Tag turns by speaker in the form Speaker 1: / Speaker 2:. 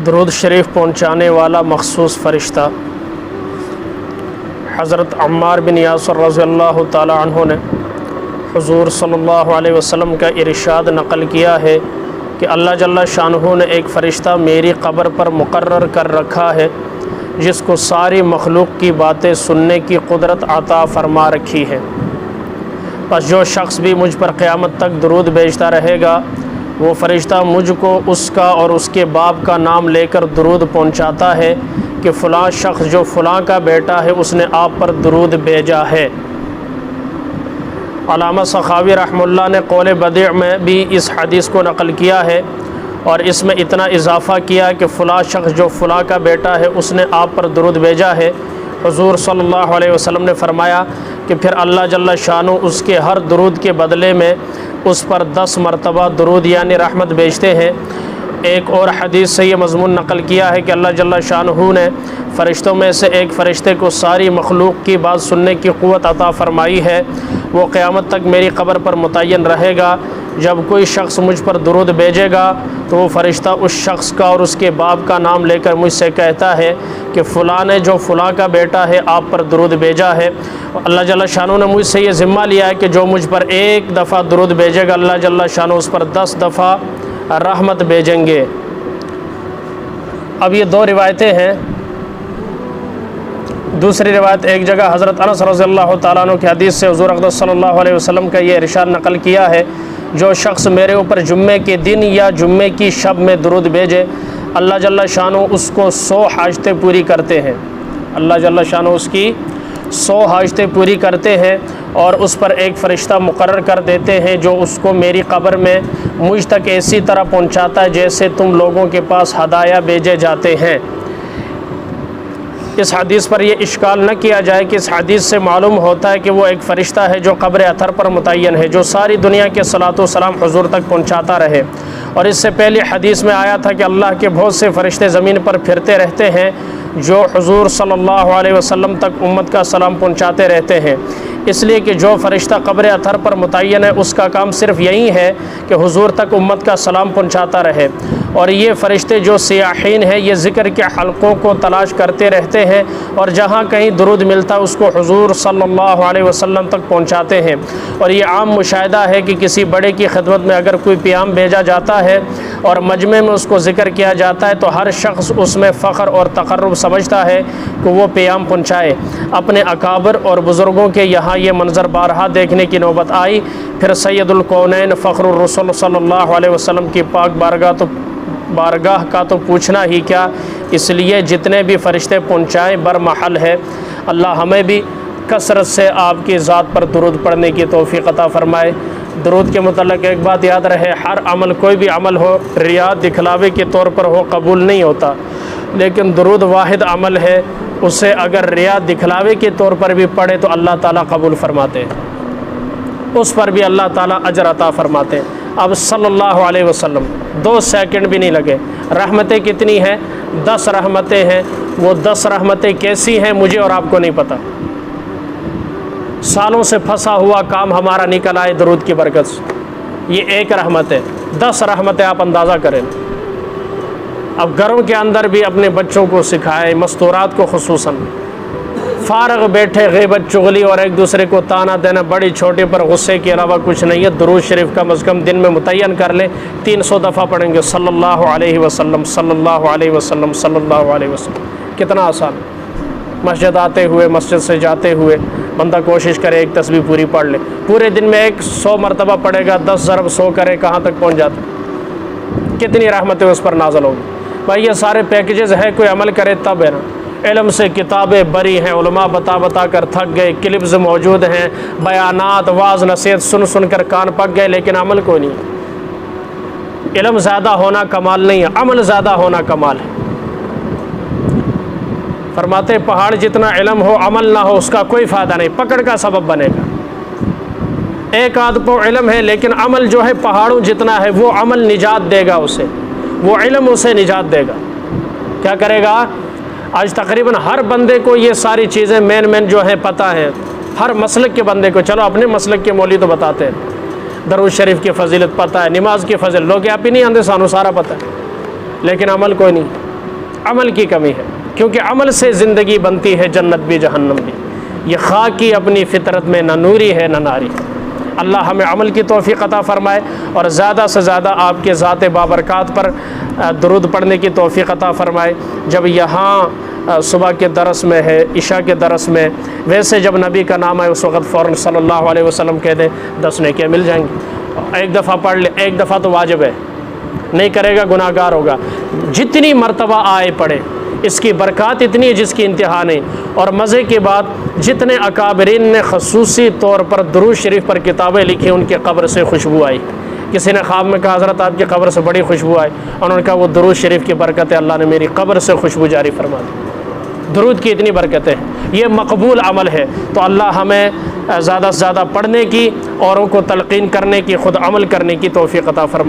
Speaker 1: दरूद शरीफ पहुँचाने वाला मखसूस फ़रिश्ता हज़रत अम्मार बिन यासर रज़ियल्लाहु ताला अन्हु ने हुज़ूर सल्लल्लाहु अलैहि वसल्लम का इरशाद नक़ल किया है कि अल्लाह जल्ला शानहू ने एक फ़रिश्ता मेरी क़ब्र पर मुक़र्रर कर रखा है जिसको सारी मखलूक़ की बातें सुनने की क़ुदरत अता फ़रमा रखी है। बस जो शख्स भी मुझ पर क़यामत तक दरूद भेजता रहेगा वो फ़रिश्ता मुझको उसका और उसके बाप का नाम लेकर दरूद पहुंचाता है कि फ़लाँ शख्स जो फ़लाँ का बेटा है उसने आप पर दरूद भेजा है। अल्लामा सखावी रहमतुल्लाह ने कौल बदी' में भी इस हदीस को नक़ल किया है और इसमें इतना इजाफ़ा किया कि फ़लाँ शख्स जो फ़लाँ का बेटा है उसने आप पर दरूद भेजा है। हुज़ूर सल्लल्लाहु अलैहि वसल्लम ने फ़रमाया कि फिर अल्लाह जल्ला शानो उसके हर दरूद के बदले में उस पर 10 मरतबा दरूद यानी रहमत भेजते हैं। एक और हदीस से ये मज़मून नक़ल किया है कि अल्लाह जल्ला शानहू ने फ़रिश्तों में से एक फ़रिश्ते को सारी मखलूक़ की बात सुनने की क़ुव्वत अता फ़रमाई है। वो क़यामत तक मेरी क़ब्र पर मुतय्यन रहेगा। जब कोई शख्स मुझ पर दरूद भेजेगा तो वो फ़रिश्ता उस शख्स का और उसके बाप का नाम लेकर मुझसे कहता है कि फ़लाँ ने जो फ़लाँ का बेटा है आप पर दरूद भेजा है। अल्लाह जल्ला शानहू ने मुझसे ये ज़िम्मा लिया है कि जो मुझ पर एक दफ़ा दरूद भेजेगा अल्लाह जल्ला शानहू उस पर 10 दफ़ा रहमत भेजेंगे। अब ये 2 रिवायतें हैं। दूसरी रिवायत एक जगह हज़रत अनस रज़ियल्लाहु ताला अन्हु की हदीस से हुज़ूर अक़दस सल्लल्लाहु अलैहि वसल्लम का ये इरशाद नक़ल किया है, जो शख्स मेरे ऊपर जुम्मे के दिन या जुम्मे की शब में दरूद भेजे अल्लाह जल्ला शानो उसको 100 हाजतें पूरी करते हैं। अल्लाह जल्ला शानो उसकी 100 हाजतें पूरी करते हैं और उस पर एक फ़रिश्ता मुक़र्रर कर देते हैं जो उसको मेरी क़ब्र में मुझ तक ऐसी तरह पहुँचाता है जैसे तुम लोगों के पास हदाया भेजे जाते हैं। इस हदीस पर यह इश्काल न किया जाए कि इस हदीस से मालूम होता है कि वो एक फ़रिश्ता है जो क़ब्र अथर पर मुतय्यन है, जो सारी दुनिया के सलातो सलाम हुज़ूर तक पहुँचाता रहे। और इससे पहले हदीस में आया था कि अल्लाह के बहुत से फ़रिश्ते ज़मीन पर फिरते रहते हैं जो हुज़ूर सल्लल्लाहु अलैहि वसल्लम तक उम्मत का सलाम पहुँचाते रहते हैं। इसलिए कि जो फ़रिश्ता क़ब्र अथर पर मुतय्यन है उसका काम सिर्फ़ यही है कि हुज़ूर तक उम्मत का सलाम पहुँचाता रहे। और ये फ़रिश्ते जो सियाहीन हैं ये ज़िक्र के हलक़ों को तलाश करते रहते हैं और जहाँ कहीं दुरूद मिलता उसको हुज़ूर सल्लल्लाहु अलैहि वसल्लम तक पहुँचाते हैं। और ये आम मुशाहिदा है कि किसी बड़े की खिदमत में अगर कोई प्याम भेजा जाता है और मजमे में उसको ज़िक्र किया जाता है तो हर शख्स उसमें फ़ख्र और तक़र्रुब समझता है कि वो प्याम पहुँचाए। अपने अकाबर और बुज़ुर्गों के यहाँ ये मंज़र बारहा देखने की नौबत आई। फिर सैयदुल कौनैन फ़ख्रुर रसूल सल्लल्लाहु अलैहि वसल्लम की पाक बारगाह का तो पूछना ही क्या, इसलिए जितने भी फ़रिश्ते पहुँचाएँ बरमहल है। अल्लाह हमें भी कसरत से आपकी ज़ात पर दुरूद पढ़ने की तौफ़ीक़ अता फ़रमाए। दुरूद के मुतल्लिक़ एक बात याद रहे, हर अमल कोई भी अमल हो रिया दिखलावे के तौर पर हो कबूल नहीं होता, लेकिन दुरूद वाहिद अमल है, उसे अगर रिया दिखलावे के तौर पर भी पढ़े तो अल्लाह ताला कबूल फ़रमाते हैं, उस पर भी अल्लाह ताला अजर अता फ़रमाते हैं। अब सल्लल्लाहु अलैहि वसल्लम 2 सेकंड भी नहीं लगे। रहमतें कितनी हैं? 10 रहमतें हैं। वो 10 रहमतें कैसी हैं मुझे और आपको नहीं पता। सालों से फंसा हुआ काम हमारा निकल आए दरूद की बरकत से। ये एक रहमत है, 10 रहमतें आप अंदाज़ा करें। अब घरों के अंदर भी अपने बच्चों को सिखाएं, मस्तूरात को खुसूसन। फ़ारग बैठे ग़ीबत चुगली और एक दूसरे को ताना देना बड़ी छोटे पर गुस्से के अलावा कुछ नहीं है। दुरूद शरीफ कम अज़ कम दिन में मुतय्यन कर लें, 300 दफ़ा पढ़ेंगे सल्लल्लाहु अलैहि वसल्लम सल्लल्लाहु अलैहि वसल्लम सल्लल्लाहु अलैहि वसल्लम। कितना आसान। मस्जिद आते हुए मस्जिद से जाते हुए बंदा कोशिश करे एक तस्बीह पूरी पढ़ ले। पूरे दिन में 100 मरतबा पढ़ेगा, 10 ज़रब 100 करे, कहाँ तक पहुँच जाता। कितनी रहमतें उस पर नाज़िल होगी। भाई ये सारे पैकेजेस है, कोई अमल करे तब है ना। इल्म से किताबें बरी हैं, उलमा बता बता कर थक गए, क्लिप्स मौजूद हैं, बयानात वाज़ नसीहत सुन सुन कर कान पक गए, लेकिन अमल कोई नहीं। इल्म ज़्यादा होना कमाल नहीं है, अमल ज़्यादा होना कमाल है। फरमाते पहाड़ जितना इल्म हो अमल ना हो उसका कोई फ़ायदा नहीं, पकड़ का सबब बनेगा। एक आध को इल्म है लेकिन अमल जो है पहाड़ों जितना है, वो अमल निजात देगा उसे, वो इल्म उसे निजात देगा। क्या करेगा? आज तकरीबन हर बंदे को ये सारी चीज़ें मेन जो है पता है, हर मसलक के बंदे को। चलो अपने मसलक के मौली तो बताते हैं, दरूद शरीफ की फ़जीलत पता है, नमाज की फ़जीलत लोग आप ही नहीं आते, सानू सारा पता है, लेकिन अमल कोई नहीं। अमल की कमी है, क्योंकि अमल से ज़िंदगी बनती है, जन्नत भी जहन्नम भी। ये खाकी अपनी फ़ितरत में न नूरी है न नारी। अल्लाह हमें अमल की तौफ़ीक़ अता फ़रमाए और ज़्यादा से ज़्यादा आपके ज़ात बाबरकात पर दुरूद पढ़ने की तौफ़ीक़ अता फ़रमाए। जब यहाँ सुबह के दरस में है, इशा के दरस में, वैसे जब नबी का नाम है उस वक़्त फ़ौरन सल्लल्लाहु अलैहि वसल्लम कह दें 10 नेकियां मिल जाएंगी। एक दफ़ा पढ़ ले, एक दफ़ा तो वाजिब है, नहीं करेगा गुनाहगार होगा। जितनी मर्तबा आए पढ़े, इसकी बरक़ात इतनी है जिसकी इंतहा नहीं। और मज़े की बात, जितने अकाबरीन ने ख़ुसूसी तौर पर दुरूद शरीफ पर किताबें लिखी, उनके कब्र से खुशबू आई। किसी ने ख्वाब में कहा हज़रत आपकी कब्र से बड़ी खुशबू आई, उन्होंने कहा वो दुरूद शरीफ की बरकत है, अल्लाह ने मेरी कब्र से खुशबू जारी फरमा दी। दुरूद की इतनी बरकतें हैं, ये मकबूल अमल है। तो अल्लाह हमें ज़्यादा से ज़्यादा पढ़ने की, औरों को तलक़ीन करने की, ख़ुद अमल करने की तौफ़ीक़ अता फरमाए।